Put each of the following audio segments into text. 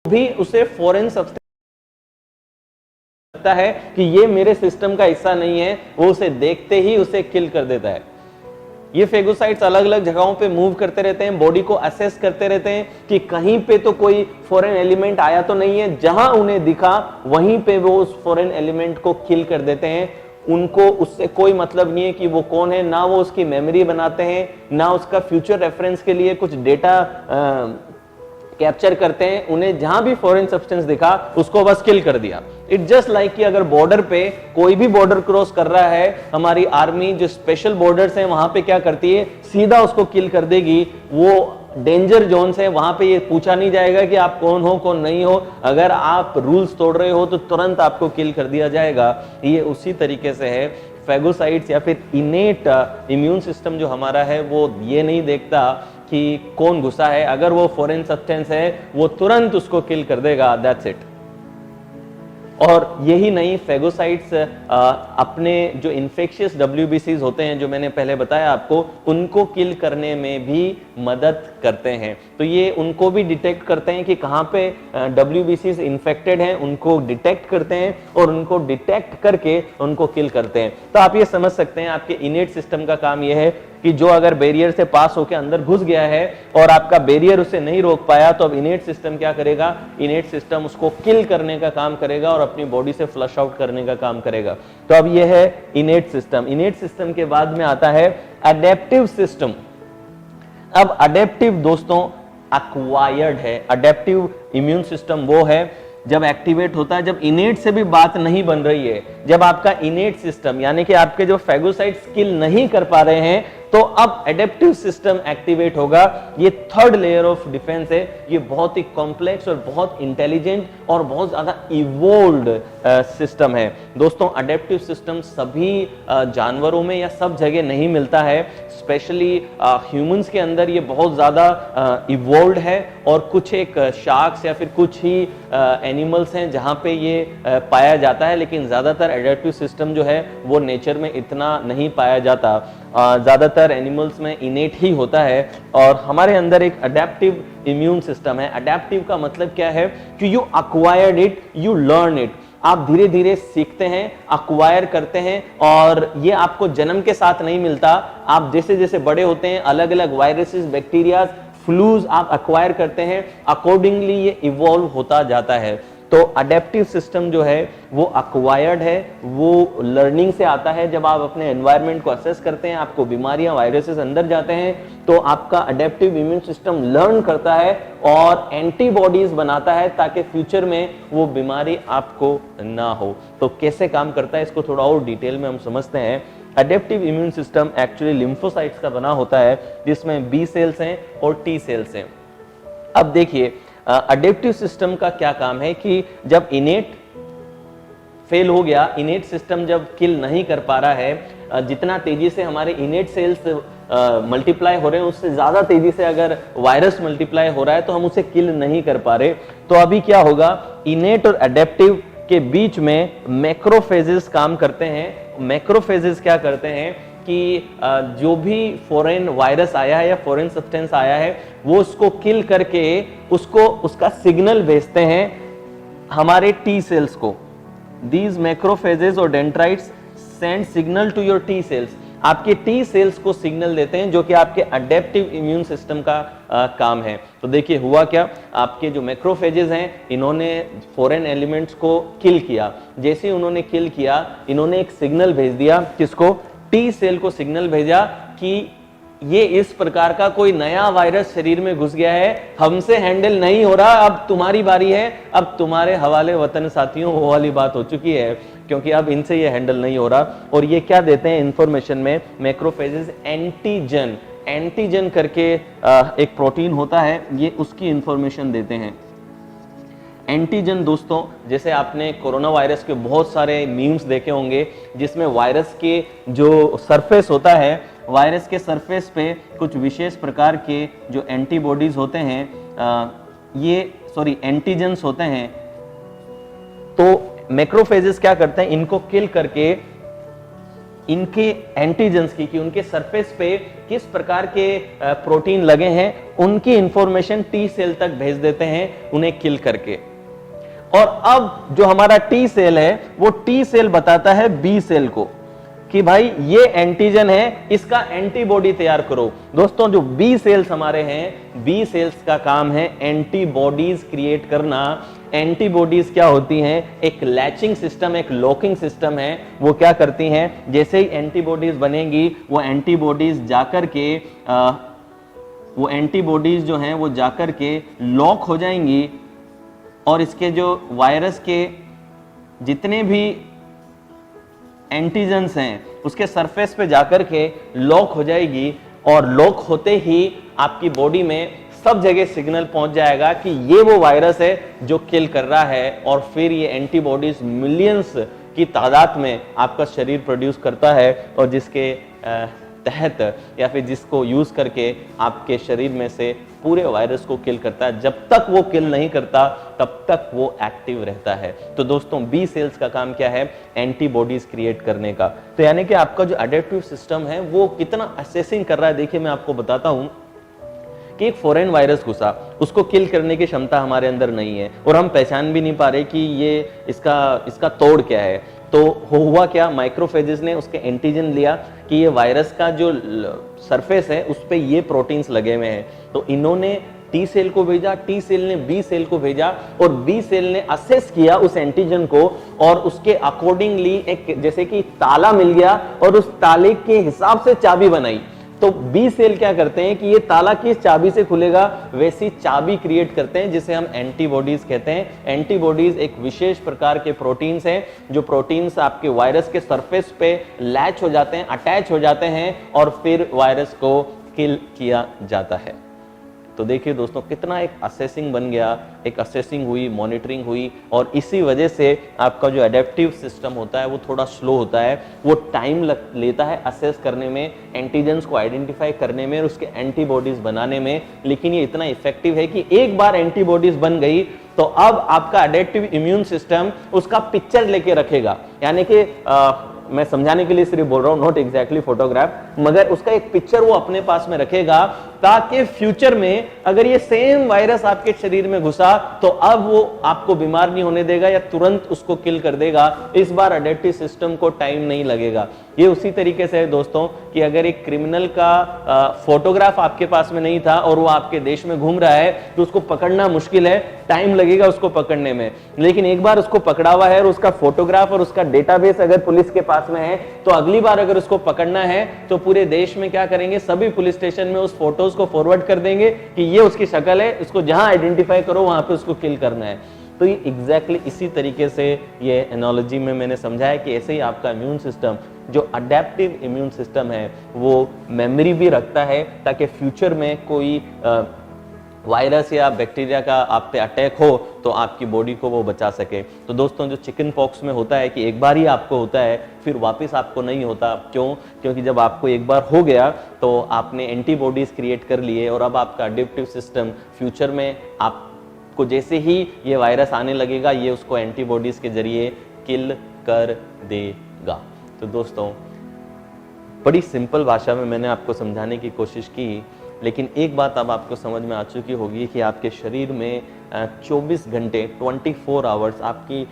भी उसे foreign substance लगता है कि ये मेरे सिस्टम का हिस्सा नहीं है, वो उसे देखते ही उसे किल कर देता है। ये फेगोसाइट्स अलग अलग जगहों पे मूव करते रहते हैं, बॉडी को असेस करते रहते हैं कि कहीं पे तो कोई फॉरेन एलिमेंट आया तो नहीं है। जहां उन्हें दिखा वहीं पे वो उस फॉरेन एलिमेंट को किल कर देते हैं। उनको उससे कोई मतलब नहीं है कि वो कौन है, ना वो उसकी मेमोरी बनाते हैं, ना उसका फ्यूचर रेफरेंस के लिए कुछ डेटा कैप्चर करते हैं। उन्हें जहां भी फॉरेन सब्सटेंस दिखा उसको बस किल कर दिया। इट जस्ट लाइक कि अगर बॉर्डर पे कोई भी बॉर्डर क्रॉस कर रहा है, हमारी आर्मी जो स्पेशल बॉर्डर्स हैं वहां पे क्या करती है, सीधा उसको किल कर देगी। वो डेंजर जोन्स है, वहां पे ये पूछा नहीं जाएगा कि आप कौन हो कौन नहीं हो। अगर आप रूल्स तोड़ रहे हो तो तुरंत आपको किल कर दिया जाएगा। ये उसी तरीके से है फेगोसाइट्स या फिर इनेट इम्यून सिस्टम जो हमारा है वो ये नहीं देखता कि कौन घुसा है। अगर वो फॉरेन सब्सटेंस है वो तुरंत उसको किल कर देगा, दैट्स इट। और यही नहीं, फेगोसाइट्स अपने जो इन्फेक्शियस WBCs होते हैं जो मैंने पहले बताया आपको, उनको किल करने में भी मदद करते हैं। तो ये उनको भी डिटेक्ट करते हैं कि कहाँ पे WBCs इन्फेक्टेड हैं, उनको डिटेक्ट करते हैं और उनको डिटेक्ट करके उनको किल करते हैं। तो आप ये समझ सकते हैं आपके इनेट सिस्टम का काम यह है कि जो अगर बैरियर से पास होकर अंदर घुस गया है और आपका बैरियर उसे नहीं रोक पाया, तो अब इनेट सिस्टम क्या करेगा, इनेट सिस्टम उसको किल करने का काम करेगा और अपनी बॉडी से फ्लश आउट करने का काम करेगा। तो अब यह है इनेट सिस्टम। इनेट सिस्टम के बाद में आता है अडेप्टिव सिस्टम। अब अडेप्टिव दोस्तों एक्वायर्ड है। अडेप्टिव इम्यून सिस्टम वो है जब एक्टिवेट होता है, जब इनेट से भी बात नहीं बन रही है, जब आपका इनेट सिस्टम यानी कि आपके जो फेगोसाइट्स किल नहीं कर पा रहे हैं, तो अब एडेप्टिव सिस्टम एक्टिवेट होगा। ये थर्ड लेयर ऑफ डिफेंस है। ये बहुत ही कॉम्प्लेक्स और बहुत इंटेलिजेंट और बहुत ज्यादा इवोल्व्ड सिस्टम है। दोस्तों एडेप्टिव सिस्टम सभी जानवरों में या सब जगह नहीं मिलता है, स्पेशली ह्यूमंस के अंदर ये बहुत ज्यादा इवोल्व्ड है। और कुछ एक शार्क्स या फिर कुछ ही एनिमल्स हैं जहां पे ये पाया जाता है, लेकिन ज्यादातर एडेप्टिव सिस्टम जो है वो नेचर में इतना नहीं पाया जाता। ज्यादातर एनिमल्स में इनेट ही होता है और हमारे अंदर एक अडेप्टिव इम्यून सिस्टम है। अडेप्टिव का मतलब क्या है कि you acquired it, you learn it. आप धीरे धीरे सीखते हैं, अक्वायर करते हैं, और ये आपको जन्म के साथ नहीं मिलता। आप जैसे जैसे बड़े होते हैं अलग अलग वायरसेस, बैक्टीरिया, फ्लूज आप अक्वायर करते हैं, अकॉर्डिंगली ये इवॉल्व होता जाता है। तो अडेप्टिव सिस्टम जो है वो अक्वायर्ड है, वो लर्निंग से आता है। जब आप अपने एनवायरनमेंट को असेस करते हैं, आपको बीमारियां, वायरसेस अंदर जाते हैं, तो आपका अडेप्टिव इम्यून सिस्टम लर्न करता है और एंटीबॉडीज बनाता है ताकि फ्यूचर में वो बीमारी आपको ना हो। तो कैसे काम करता है इसको थोड़ा और डिटेल में हम समझते हैं। Adaptive immune system actually lymphocytes का बना होता है, जिसमें बी सेल्स हैं और टी सेल्स हैं। अब देखिए अडेप्टिव सिस्टम का क्या काम है कि जब इनेट फेल हो गया, इनेट सिस्टम जब किल नहीं कर पा रहा है, जितना तेजी से हमारे इनेट सेल्स मल्टीप्लाई हो रहे हैं उससे ज्यादा तेजी से अगर वायरस मल्टीप्लाई हो रहा है तो हम उसे किल नहीं कर पा रहे। तो अभी क्या होगा, इनेट और एडेप्टिव के बीच में मैक्रोफेजेस काम करते हैं। मैक्रोफेजेस क्या करते हैं कि जो भी फॉरेन वायरस आया है या फॉरेन सब्सटेंस आया है वो उसको किल करके उसको उसका सिग्नल भेजते हैं हमारे टी सेल्स को। दीज मैक्रोफेजेस और dendrites send signal to your T cells. आपके टी सेल्स को सिग्नल देते हैं, जो कि आपके अडेप्टिव इम्यून सिस्टम का काम है। तो देखिए हुआ क्या, आपके जो मैक्रोफेजेस हैं इन्होंने फॉरेन एलिमेंट्स को किल किया। जैसे ही उन्होंने किल किया, इन्होंने एक सिग्नल भेज दिया, किसको, टी सेल को सिग्नल भेजा कि ये इस प्रकार का कोई नया वायरस शरीर में घुस गया है, हमसे हैंडल नहीं हो रहा, अब तुम्हारी बारी है, अब तुम्हारे हवाले वतन साथियों, वो वाली बात हो चुकी है, क्योंकि अब इनसे ये हैंडल नहीं हो रहा। और ये क्या देते हैं इंफॉर्मेशन में, मैक्रोफेजेस एंटीजन, एंटीजन करके एक प्रोटीन होता है, ये उसकी इंफॉर्मेशन देते हैं। एंटीजन दोस्तों, जैसे आपने कोरोना वायरस के बहुत सारे मीम्स देखे होंगे जिसमें वायरस के जो सरफेस होता है, वायरस के सरफेस पे कुछ विशेष प्रकार के जो एंटीबॉडीज होते हैं, एंटीजेंस होते हैं। तो मैक्रोफेजेस क्या करते हैं, इनको किल करके इनके एंटीजेंस की, कि उनके सरफेस पे किस प्रकार के प्रोटीन लगे हैं, उनकी इंफॉर्मेशन टी सेल तक भेज देते हैं उन्हें किल करके। और अब जो हमारा टी सेल है वो टी सेल बताता है बी सेल को कि भाई ये एंटीजन है, इसका एंटीबॉडी तैयार करो। दोस्तों जो बी सेल्स हमारे हैं, बी सेल्स का काम है एंटीबॉडीज क्रिएट करना। एंटीबॉडीज क्या होती हैं? एक लैचिंग सिस्टम, एक लॉकिंग सिस्टम है। वो क्या करती हैं? जैसे ही एंटीबॉडीज बनेंगी वो एंटीबॉडीज जाकर के वो एंटीबॉडीज जो हैं वो जाकर के लॉक हो जाएंगी और इसके जो वायरस के जितने भी एंटीजेंस हैं उसके सरफेस पे जाकर के लॉक हो जाएगी। और लॉक होते ही आपकी बॉडी में सब जगह सिग्नल पहुंच जाएगा कि ये वो वायरस है जो किल कर रहा है। और फिर ये एंटीबॉडीज मिलियंस की तादाद में आपका शरीर प्रोड्यूस करता है और जिसके तहत या फिर जिसको यूज करके आपके शरीर में से पूरे वायरस को किल करता है। जब तक वो किल नहीं करता तब तक वो एक्टिव रहता है। तो दोस्तों बी सेल्स का काम क्या है? एंटीबॉडीज क्रिएट करने का। तो यानी कि आपका जो अडेप्टिव सिस्टम है वो कितना असेसिंग कर रहा है। देखिए मैं आपको बताता हूं कि एक फॉरेन वायरस घुसा, उसको किल करने की क्षमता हमारे अंदर नहीं है और हम पहचान भी नहीं पा रहे कि ये इसका तोड़ क्या है। तो हुआ क्या? माइक्रोफेजेस ने उसके एंटीजन लिया कि ये वायरस का जो सरफेस है उस पे ये प्रोटीन्स लगे हुए हैं। तो इन्होंने टी सेल को भेजा, टी सेल ने बी सेल को भेजा और बी सेल ने असेस किया उस एंटीजन को और उसके अकॉर्डिंगली एक जैसे कि ताला मिल गया और उस ताले के हिसाब से चाबी बनाई। तो बी सेल क्या करते हैं कि ये ताला किस चाबी से खुलेगा वैसी चाबी क्रिएट करते हैं जिसे हम एंटीबॉडीज कहते हैं। एंटीबॉडीज एक विशेष प्रकार के प्रोटीन्स हैं जो प्रोटीन्स आपके वायरस के सरफेस पे लैच हो जाते हैं, अटैच हो जाते हैं और फिर वायरस को किल किया जाता है। तो देखिए दोस्तों कितना एक असेसिंग बन गया, एक असेसिंग हुई, मॉनिटरिंग हुई और इसी वजह से आपका जो एडेप्टिव सिस्टम होता है वो थोड़ा स्लो होता है। वो टाइम लेता है असेस करने में, एंटीजेंस को आइडेंटिफाई करने में और उसके एंटीबॉडीज बनाने में। लेकिन ये इतना इफेक्टिव है कि एक बार एंटीबॉडीज बन गई तो अब आपका एडेप्टिव इम्यून सिस्टम उसका पिक्चर लेके रखेगा। यानी कि मैं समझाने के लिए सिर्फ बोल रहा हूं, नॉट एग्जैक्टली फोटोग्राफ, मगर उसका एक पिक्चर वो अपने पास में रखेगा ताकि फ्यूचर में अगर ये सेम वायरस आपके शरीर में घुसा तो अब वो आपको बीमार नहीं होने देगा या तुरंत उसको किल कर देगा। इस बार एडेप्टिव सिस्टम को टाइम नहीं लगेगा। ये उसी तरीके से है दोस्तों कि अगर एक क्रिमिनल का फोटोग्राफ आपके पास में नहीं था और वो आपके देश में घूम रहा है तो उसको पकड़ना मुश्किल है, टाइम लगेगा उसको पकड़ने में। लेकिन एक बार उसको पकड़ा हुआ है और उसका फोटोग्राफ और उसका डेटाबेस अगर पुलिस के पास में है तो अगली बार अगर उसको पकड़ना है तो पूरे देश में क्या करेंगे, सभी पुलिस स्टेशन में उस फोटोज को फॉरवर्ड कर देंगे कि ये उसकी शक्ल है, इसको जहां आइडेंटिफाई करो वहां पे उसको किल करना है। तो ये एग्जैक्टली इसी तरीके से ये एनालॉजी में मैंने समझाया कि ऐसे ही आपका इम्यून सिस्टम जो अडेप्टिव इम्यून सिस्टम है वो मेमोरी भी रखता है ताकि फ्यूचर में कोई वायरस या बैक्टीरिया का आप पे अटैक हो तो आपकी बॉडी को वो बचा सके। तो दोस्तों जो चिकन पॉक्स में होता है कि एक बार ही आपको होता है फिर वापस आपको नहीं होता। क्यों? क्योंकि जब आपको एक बार हो गया तो आपने एंटीबॉडीज क्रिएट कर लिए और अब आपका अडेप्टिव सिस्टम फ्यूचर में आपको जैसे ही ये वायरस आने लगेगा ये उसको एंटीबॉडीज के जरिए किल कर देगा। तो दोस्तों बड़ी सिंपल भाषा में मैंने आपको समझाने की कोशिश की, लेकिन एक बात अब आपको समझ में आ चुकी होगी कि आपके शरीर में 24 घंटे 24 आवर्स आपकी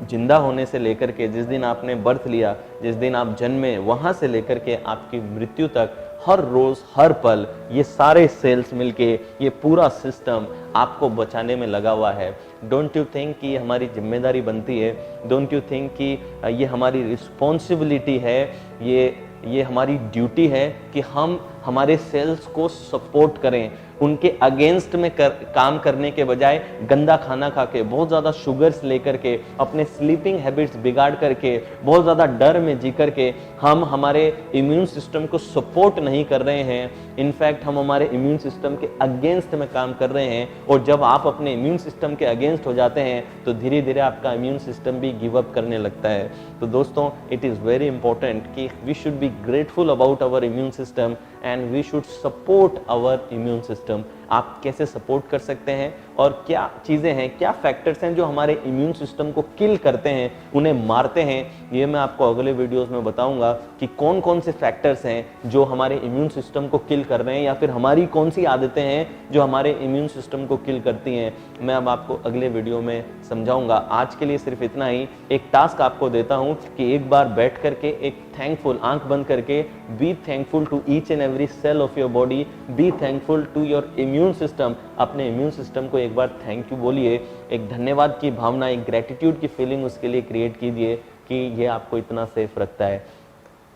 जिंदा होने से लेकर के जिस दिन आपने बर्थ लिया, जिस दिन आप जन्मे, वहां से लेकर के आपकी मृत्यु तक हर रोज हर पल ये सारे सेल्स मिलके ये पूरा सिस्टम आपको बचाने में लगा हुआ है। डोंट यू थिंक कि हमारी जिम्मेदारी बनती है? डोंट यू थिंक कि ये हमारी रिस्पॉन्सिबिलिटी है, ये हमारी ड्यूटी है कि हम हमारे सेल्स को सपोर्ट करें, उनके अगेंस्ट में काम करने के बजाय गंदा खाना खा के, बहुत ज़्यादा शुगर्स लेकर के, अपने स्लीपिंग हैबिट्स बिगाड़ करके, बहुत ज़्यादा डर में जी करके हम हमारे इम्यून सिस्टम को सपोर्ट नहीं कर रहे हैं। इनफैक्ट हम हमारे इम्यून सिस्टम के अगेंस्ट में काम कर रहे हैं। और जब आप अपने इम्यून सिस्टम के अगेंस्ट हो जाते हैं तो धीरे धीरे आपका इम्यून सिस्टम भी गिव अप करने लगता है। तो दोस्तों इट इज़ वेरी इंपॉर्टेंट कि we should be grateful about our immune system and we should support our immune system आप कैसे सपोर्ट कर सकते हैं और क्या चीज़ें हैं, क्या फैक्टर्स हैं जो हमारे इम्यून सिस्टम को किल करते हैं, उन्हें मारते हैं। ये मैं आपको अगले वीडियोस में बताऊंगा कि कौन कौन से फैक्टर्स हैं जो हमारे इम्यून सिस्टम को किल कर रहे हैं, या फिर हमारी कौन सी आदतें हैं जो हमारे इम्यून सिस्टम को किल करती हैं। मैं अब आपको अगले वीडियो में समझाऊंगा। आज के लिए सिर्फ इतना ही। एक टास्क आपको देता हूं कि एक बार बैठ करके एक थैंकफुल, आंख बंद करके, be thankful to each and every cell of your body, be thankful to your immune system. अपने इम्यून सिस्टम को एक बार थैंक यू बोलिए, एक धन्यवाद की भावना, एक ग्रेटिट्यूड की फीलिंग उसके लिए क्रिएट कीजिए कि ये आपको इतना सेफ रखता है।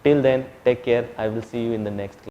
Till then take care, I will see you in the next.